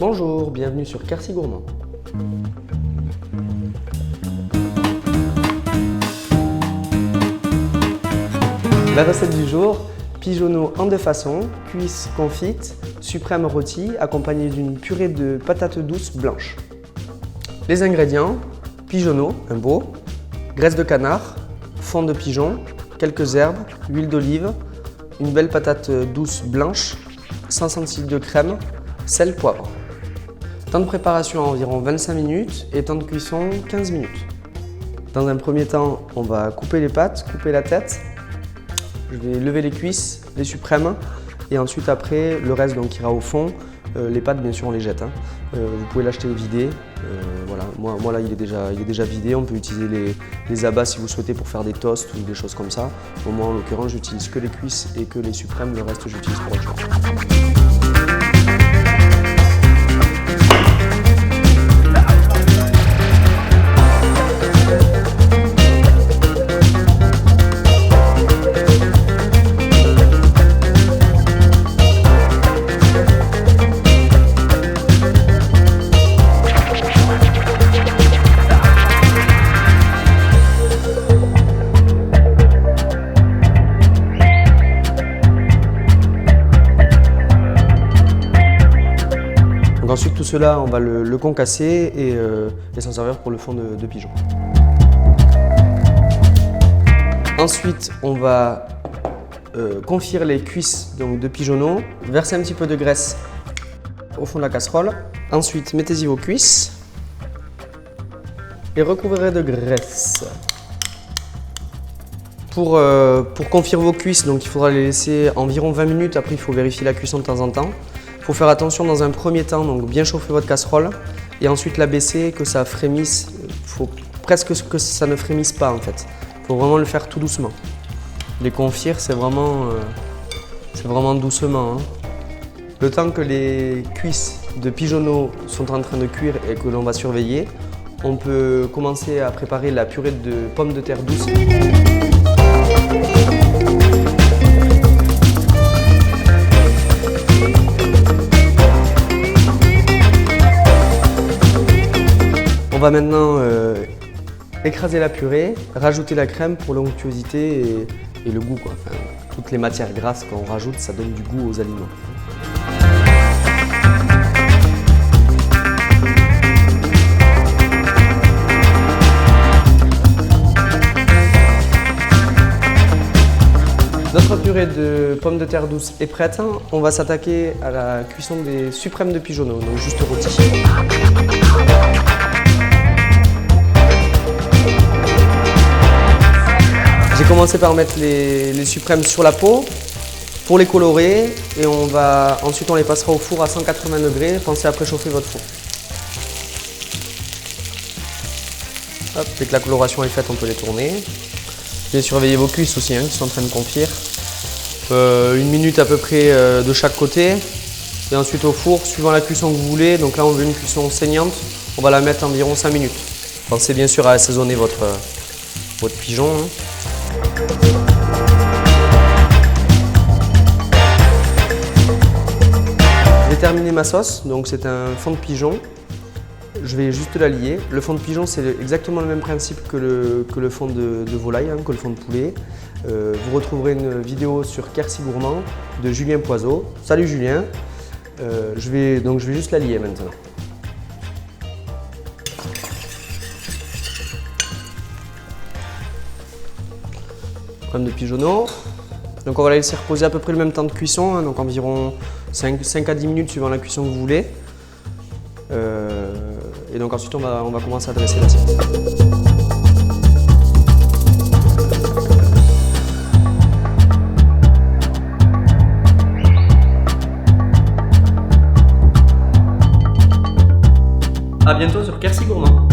Bonjour, bienvenue sur Quercy Gourmand. La recette du jour, pigeonneaux en deux façons, cuisses confites, suprême rôti, accompagné d'une purée de patates douces blanches. Les ingrédients, pigeonneaux, un beau, graisse de canard, fond de pigeon, quelques herbes, huile d'olive, une belle patate douce blanche, 100 cl de crème, sel, poivre. Temps de préparation environ 25 minutes et temps de cuisson 15 minutes. Dans un premier temps, on va couper les pattes, couper la tête. Je vais lever les cuisses, les suprêmes et ensuite après le reste donc ira au fond. Les pâtes bien sûr on les jette. Vous pouvez l'acheter vidé. Voilà. Moi là il est déjà vidé. On peut utiliser les abats si vous souhaitez pour faire des toasts ou des choses comme ça. Moi en l'occurrence j'utilise que les cuisses et que les suprêmes, le reste j'utilise pour autre chose. Ensuite, tout cela, on va le concasser et s'en servir pour le fond de pigeon. Ensuite, on va confire les cuisses donc, de pigeonneaux, verser un petit peu de graisse au fond de la casserole. Ensuite, mettez-y vos cuisses et recouvrez de graisse. Pour confire vos cuisses, donc, il faudra les laisser environ 20 minutes. Après, il faut vérifier la cuisson de temps en temps. Il faut faire attention dans un premier temps, donc bien chauffer votre casserole et ensuite la baisser, que ça frémisse. Il faut presque que ça ne frémisse pas en fait. Il faut vraiment le faire tout doucement. Les confire, c'est vraiment doucement. Le temps que les cuisses de pigeonneaux sont en train de cuire et que l'on va surveiller, on peut commencer à préparer la purée de pommes de terre douces. On va maintenant écraser la purée, rajouter la crème pour l'onctuosité et le goût. Enfin, toutes les matières grasses qu'on rajoute, ça donne du goût aux aliments. Notre purée de pommes de terre douces est prête. On va s'attaquer à la cuisson des suprêmes de pigeonneaux, donc juste rôtis. J'ai commencé par mettre les suprêmes sur la peau pour les colorer et ensuite on les passera au four à 180 degrés. Pensez à préchauffer votre four. Hop, dès que la coloration est faite, on peut les tourner. Bien surveiller vos cuisses aussi qui sont en train de confire. 1 minute à peu près de chaque côté. Et ensuite au four, suivant la cuisson que vous voulez. Donc là on veut une cuisson saignante, on va la mettre environ 5 minutes. Pensez bien sûr à assaisonner votre pigeon. J'ai terminé ma sauce, donc c'est un fond de pigeon. Je vais juste la lier. Le fond de pigeon, c'est exactement le même principe que le fond de volaille, que le fond de poulet. Vous retrouverez une vidéo sur Quercy Gourmand de Julien Poiseau. Salut Julien. Je vais juste la lier maintenant. Crème de pigeonneaux. Donc on va la laisser reposer à peu près le même temps de cuisson, donc environ 5 à 10 minutes suivant la cuisson que vous voulez. Et donc ensuite on va commencer à dresser l'assiette. À bientôt sur Quercy Gourmand.